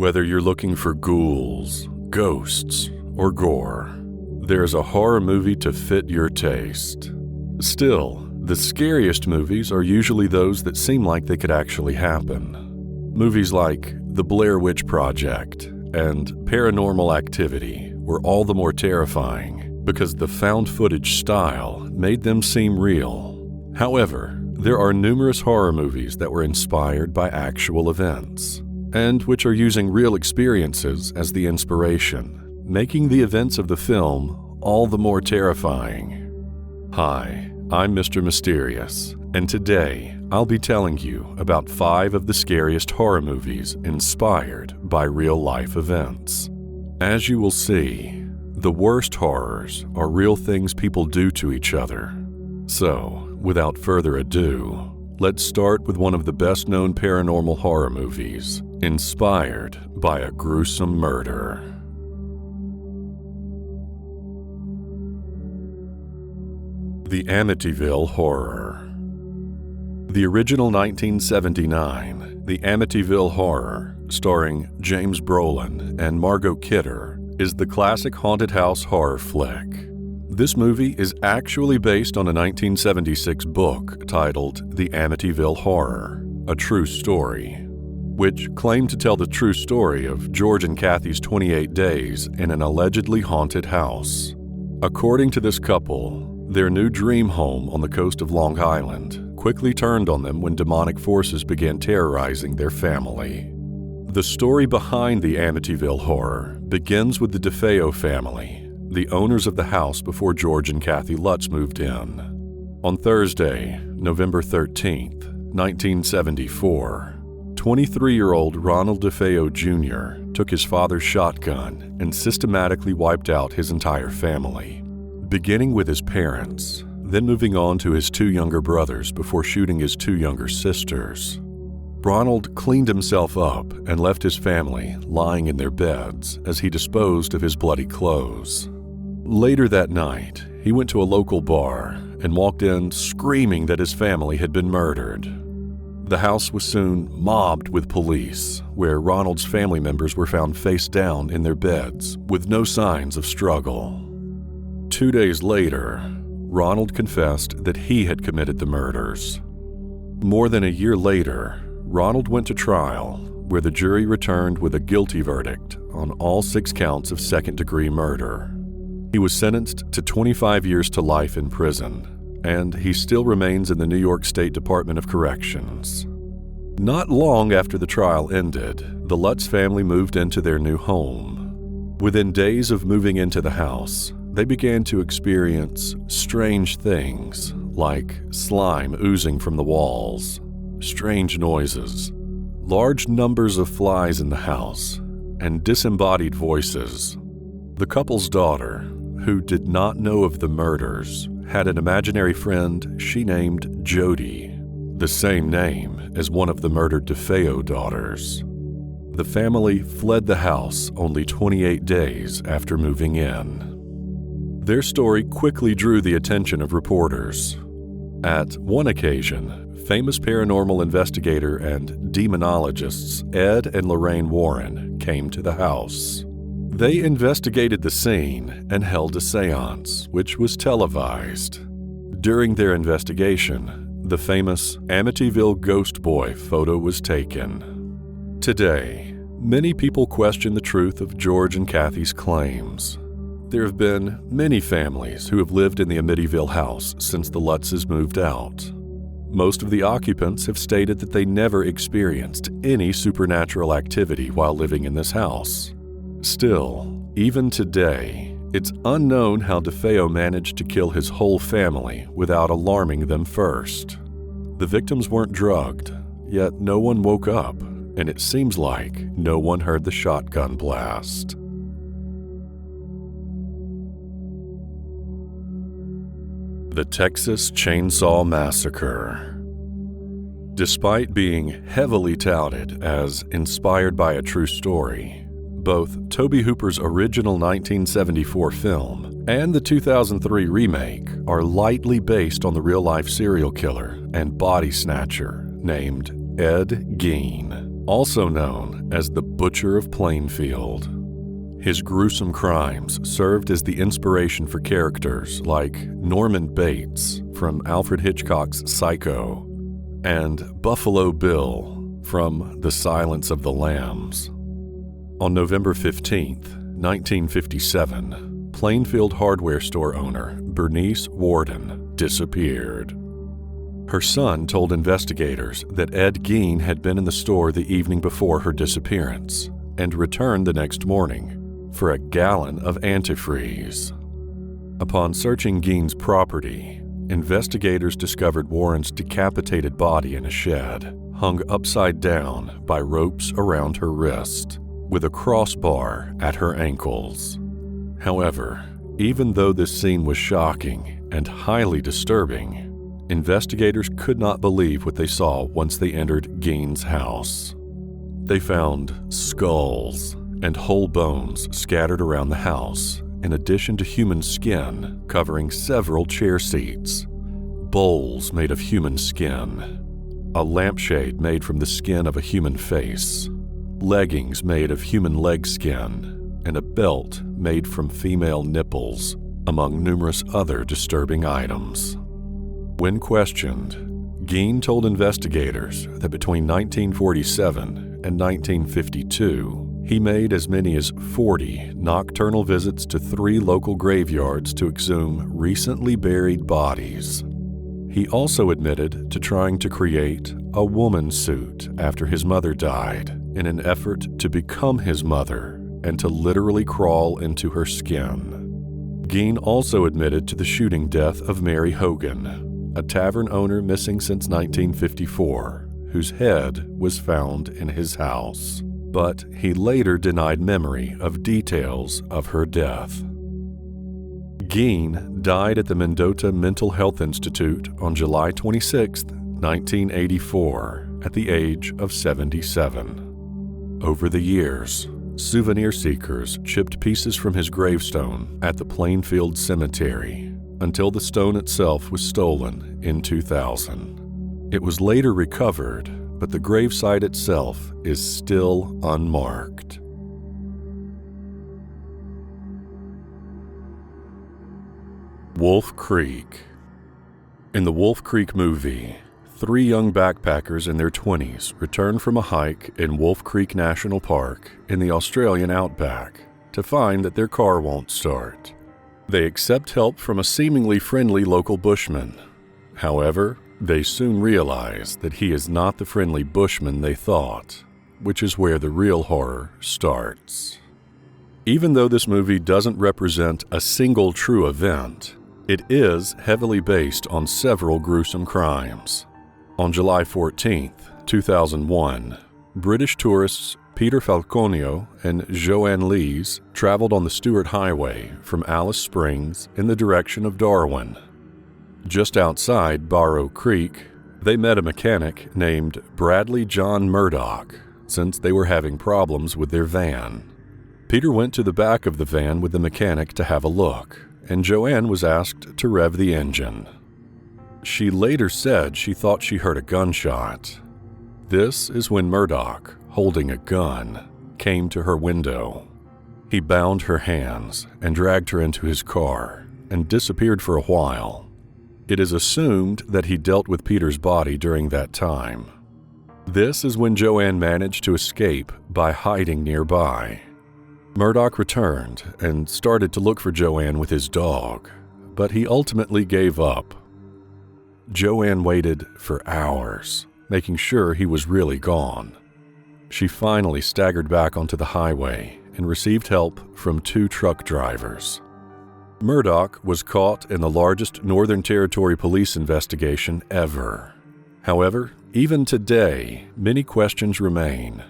Whether you're looking for ghouls, ghosts, or gore, there's a horror movie to fit your taste. Still, the scariest movies are usually those that seem like they could actually happen. Movies like The Blair Witch Project and Paranormal Activity were all the more terrifying because the found footage style made them seem real. However, there are numerous horror movies that were inspired by actual events, and which are using real experiences as the inspiration, making the events of the film all the more terrifying. Hi, I'm Mr. Mysterious, and today I'll be telling you about 5 of the scariest horror movies inspired by real-life events. As you will see, the worst horrors are real things people do to each other. So, without further ado, let's start with one of the best-known paranormal horror movies, inspired by a gruesome murder. The Amityville Horror. The original 1979 The Amityville Horror, starring James Brolin and Margot Kidder, is the classic haunted house horror flick. This movie is actually based on a 1976 book titled The Amityville Horror, a true story, which claimed to tell the true story of George and Kathy's 28 days in an allegedly haunted house. According to this couple, their new dream home on the coast of Long Island quickly turned on them when demonic forces began terrorizing their family. The story behind the Amityville Horror begins with the DeFeo family, the owners of the house before George and Kathy Lutz moved in. On Thursday, November 13th, 1974, 23-year-old Ronald DeFeo Jr. took his father's shotgun and systematically wiped out his entire family, beginning with his parents, then moving on to his 2 younger brothers before shooting his 2 younger sisters. Ronald cleaned himself up and left his family lying in their beds as he disposed of his bloody clothes. Later that night, he went to a local bar and walked in screaming that his family had been murdered. The house was soon mobbed with police, where Ronald's family members were found face down in their beds with no signs of struggle. 2 days later, Ronald confessed that he had committed the murders. More than a year later, Ronald went to trial, where the jury returned with a guilty verdict on all 6 counts of second-degree murder. He was sentenced to 25 years to life in prison, and he still remains in the New York State Department of Corrections. Not long after the trial ended, the Lutz family moved into their new home. Within days of moving into the house, they began to experience strange things, like slime oozing from the walls, strange noises, large numbers of flies in the house, and disembodied voices. The couple's daughter, who did not know of the murders, had an imaginary friend she named Jody, the same name as one of the murdered DeFeo daughters. The family fled the house only 28 days after moving in. Their story quickly drew the attention of reporters. At one occasion, famous paranormal investigator and demonologists Ed and Lorraine Warren came to the house. They investigated the scene and held a seance, which was televised. During their investigation, the famous Amityville Ghost Boy photo was taken. Today, many people question the truth of George and Kathy's claims. There have been many families who have lived in the Amityville house since the Lutzes moved out. Most of the occupants have stated that they never experienced any supernatural activity while living in this house. Still, even today, it's unknown how DeFeo managed to kill his whole family without alarming them first. The victims weren't drugged, yet no one woke up, and it seems like no one heard the shotgun blast. The Texas Chainsaw Massacre. Despite being heavily touted as inspired by a true story, both Tobe Hooper's original 1974 film and the 2003 remake are lightly based on the real-life serial killer and body snatcher named Ed Gein. also known as the Butcher of Plainfield. His gruesome crimes served as the inspiration for characters like Norman Bates from Alfred Hitchcock's Psycho and Buffalo Bill from The Silence of the Lambs. On November 15, 1957, Plainfield hardware store owner Bernice Warden disappeared. Her son told investigators that Ed Gein had been in the store the evening before her disappearance and returned the next morning for a gallon of antifreeze. Upon searching Gein's property, investigators discovered Warren's decapitated body in a shed, hung upside down by ropes around her wrist, with a crossbar at her ankles. However, even though this scene was shocking and highly disturbing, investigators could not believe what they saw once they entered Gein's house. They found skulls and whole bones scattered around the house, in addition to human skin covering several chair seats, bowls made of human skin, a lampshade made from the skin of a human face, leggings made of human leg skin, and a belt made from female nipples, among numerous other disturbing items. When questioned, Gein told investigators that between 1947 and 1952, he made as many as 40 nocturnal visits to 3 local graveyards to exhume recently buried bodies. He also admitted to trying to create a woman suit after his mother died in an effort to become his mother and to literally crawl into her skin. Gein also admitted to the shooting death of Mary Hogan, a tavern owner missing since 1954, whose head was found in his house. But he later denied memory of details of her death. Gein died at the Mendota Mental Health Institute on July 26, 1984, at the age of 77. Over the years, souvenir seekers chipped pieces from his gravestone at the Plainfield Cemetery until the stone itself was stolen in 2000. It was later recovered, but the gravesite itself is still unmarked. Wolf Creek. In the Wolf Creek movie, 3 young backpackers in their 20s return from a hike in Wolf Creek National Park in the Australian outback to find that their car won't start. They accept help from a seemingly friendly local bushman. However, they soon realize that he is not the friendly bushman they thought, which is where the real horror starts. Even though this movie doesn't represent a single true event, it is heavily based on several gruesome crimes. On July 14, 2001, British tourists Peter Falconio and Joanne Lees traveled on the Stewart Highway from Alice Springs in the direction of Darwin. Just outside Barrow Creek, they met a mechanic named Bradley John Murdoch, since they were having problems with their van. Peter went to the back of the van with the mechanic to have a look, and Joanne was asked to rev the engine. She later said she thought she heard a gunshot. This is when Murdoch, holding a gun, came to her window. He bound her hands and dragged her into his car and disappeared for a while. It is assumed that he dealt with Peter's body during that time. This is when Joanne managed to escape by hiding nearby. Murdoch returned and started to look for Joanne with his dog, but he ultimately gave up. Joanne waited for hours, making sure he was really gone. She finally staggered back onto the highway and received help from 2 truck drivers. Murdoch was caught in the largest Northern Territory police investigation ever. However, even today, many questions remain.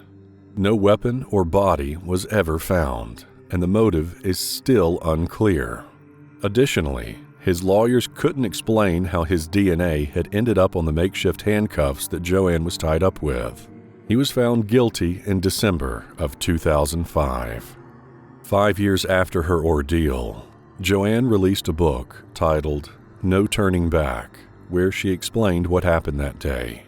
No weapon or body was ever found, and the motive is still unclear. Additionally, his lawyers couldn't explain how his DNA had ended up on the makeshift handcuffs that Joanne was tied up with. He was found guilty in December of 2005. 5 years after her ordeal, Joanne released a book titled No Turning Back, where she explained what happened that day.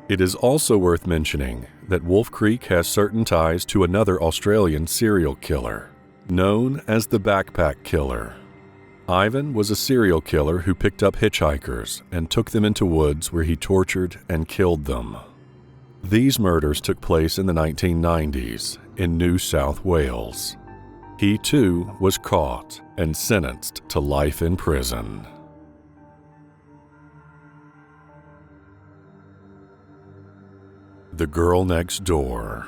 It is also worth mentioning that Wolf Creek has certain ties to another Australian serial killer, known as the Backpack Killer. Ivan was a serial killer who picked up hitchhikers and took them into woods where he tortured and killed them. These murders took place in the 1990s in New South Wales. He too was caught and sentenced to life in prison. The Girl Next Door.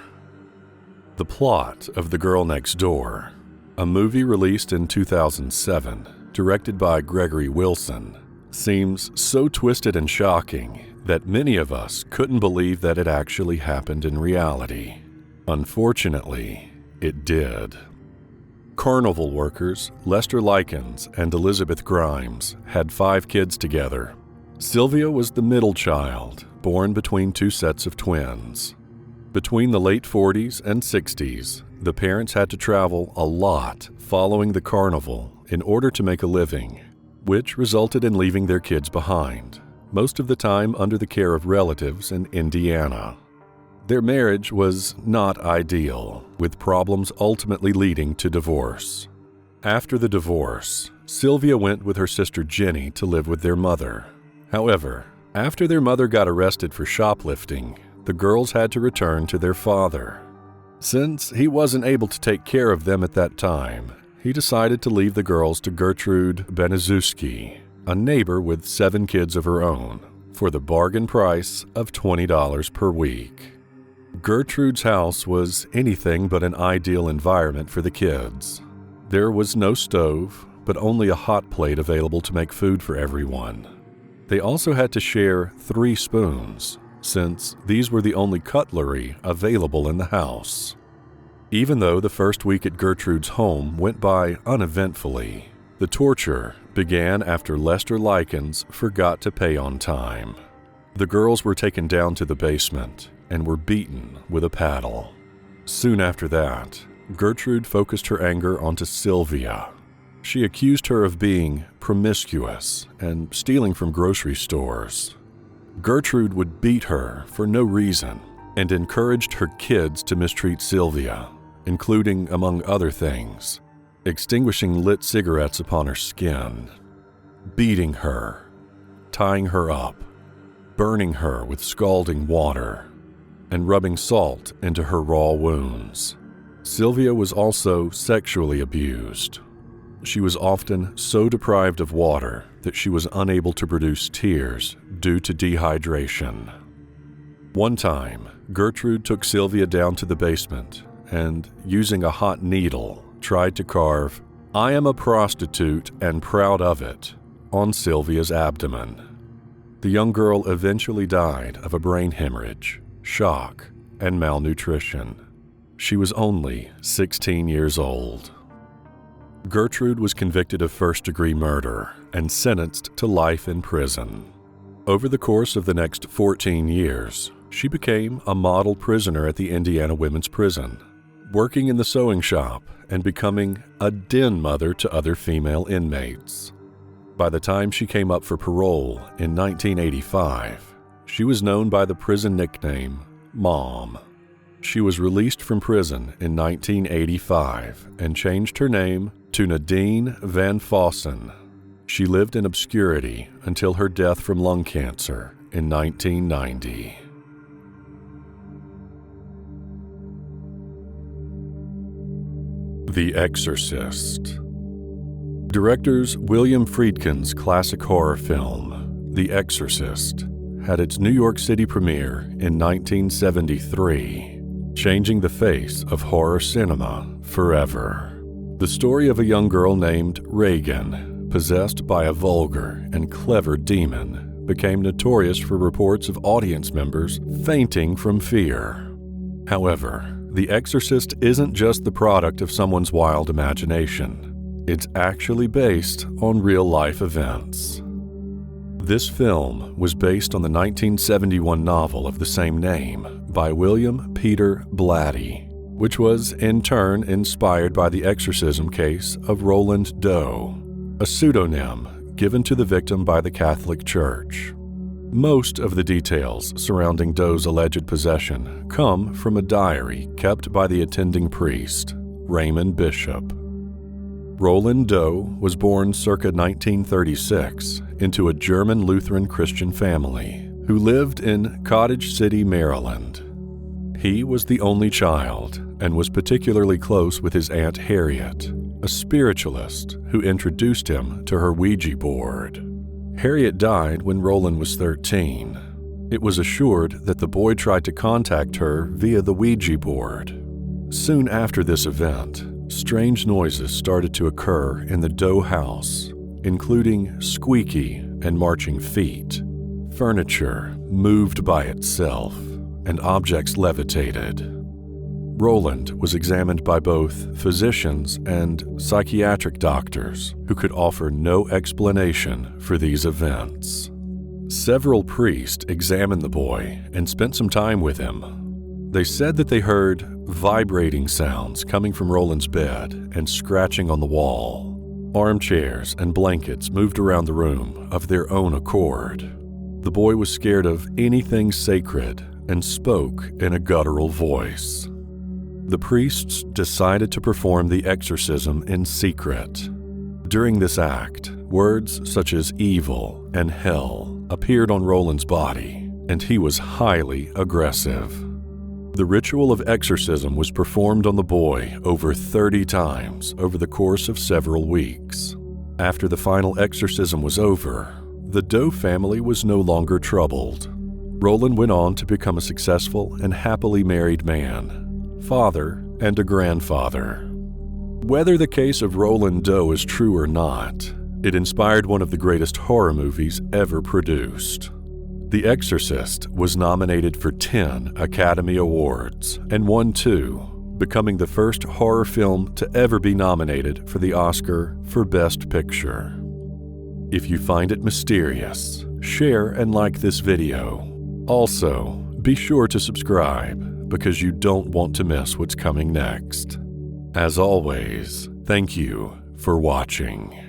The plot of The Girl Next Door, a movie released in 2007, directed by Gregory Wilson, seems so twisted and shocking that many of us couldn't believe that it actually happened in reality. Unfortunately, it did. Carnival workers Lester Likens and Elizabeth Grimes had 5 kids together. Sylvia was the middle child, born between 2 sets of twins. Between the late 40s and 60s, the parents had to travel a lot following the carnival in order to make a living, which resulted in leaving their kids behind, most of the time under the care of relatives in Indiana. Their marriage was not ideal, with problems ultimately leading to divorce. After the divorce, Sylvia went with her sister Jenny to live with their mother. However, after their mother got arrested for shoplifting, the girls had to return to their father. Since he wasn't able to take care of them at that time, he decided to leave the girls to Gertrude Benezuski, a neighbor with 7 kids of her own, for the bargain price of $20 per week. Gertrude's house was anything but an ideal environment for the kids. There was no stove, but only a hot plate available to make food for everyone. They also had to share 3 spoons, since these were the only cutlery available in the house. Even though the first week at Gertrude's home went by uneventfully, the torture began after Lester Likens forgot to pay on time. The girls were taken down to the basement and were beaten with a paddle. Soon after that, Gertrude focused her anger onto Sylvia. She accused her of being promiscuous and stealing from grocery stores. Gertrude would beat her for no reason and encouraged her kids to mistreat Sylvia, including, among other things, extinguishing lit cigarettes upon her skin, beating her, tying her up, burning her with scalding water, and rubbing salt into her raw wounds. Sylvia was also sexually abused. She was often so deprived of water that she was unable to produce tears due to dehydration. One time, Gertrude took Sylvia down to the basement and, using a hot needle, tried to carve, "I am a prostitute and proud of it," on Sylvia's abdomen. The young girl eventually died of a brain hemorrhage, shock, and malnutrition. She was only 16 years old. Gertrude was convicted of first-degree murder and sentenced to life in prison. Over the course of the next 14 years, she became a model prisoner at the Indiana Women's Prison, working in the sewing shop and becoming a den mother to other female inmates. By the time she came up for parole in 1985, she was known by the prison nickname Mom. She was released from prison in 1985 and changed her name to Nadine Van Fossen. She lived in obscurity until her death from lung cancer in 1990. The Exorcist. Directors William Friedkin's classic horror film, The Exorcist, had its New York City premiere in 1973, changing the face of horror cinema forever. The story of a young girl named Reagan, possessed by a vulgar and clever demon, became notorious for reports of audience members fainting from fear. However, The Exorcist isn't just the product of someone's wild imagination. It's actually based on real-life events. This film was based on the 1971 novel of the same name by William Peter Blatty, which was in turn inspired by the exorcism case of Roland Doe, a pseudonym given to the victim by the Catholic Church. Most of the details surrounding Doe's alleged possession come from a diary kept by the attending priest, Raymond Bishop. Roland Doe was born circa 1936 into a German Lutheran Christian family who lived in Cottage City, Maryland. He was the only child and was particularly close with his Aunt Harriet, a spiritualist who introduced him to her Ouija board. Harriet died when Roland was 13. It was assured that the boy tried to contact her via the Ouija board. Soon after this event, strange noises started to occur in the Doe house, including squeaky and marching feet. Furniture moved by itself, and objects levitated. Roland was examined by both physicians and psychiatric doctors who could offer no explanation for these events. Several priests examined the boy and spent some time with him. They said that they heard vibrating sounds coming from Roland's bed and scratching on the wall. Armchairs and blankets moved around the room of their own accord. The boy was scared of anything sacred and spoke in a guttural voice. The priests decided to perform the exorcism in secret. During this act, words such as evil and hell appeared on Roland's body, and he was highly aggressive. The ritual of exorcism was performed on the boy over 30 times over the course of several weeks. After the final exorcism was over, the Doe family was no longer troubled. Roland went on to become a successful and happily married man, father, and a grandfather. Whether the case of Roland Doe is true or not, it inspired one of the greatest horror movies ever produced. The Exorcist was nominated for 10 Academy Awards and won 2, becoming the first horror film to ever be nominated for the Oscar for Best Picture. If you find it mysterious, share and like this video. Also, be sure to subscribe because you don't want to miss what's coming next. As always, thank you for watching.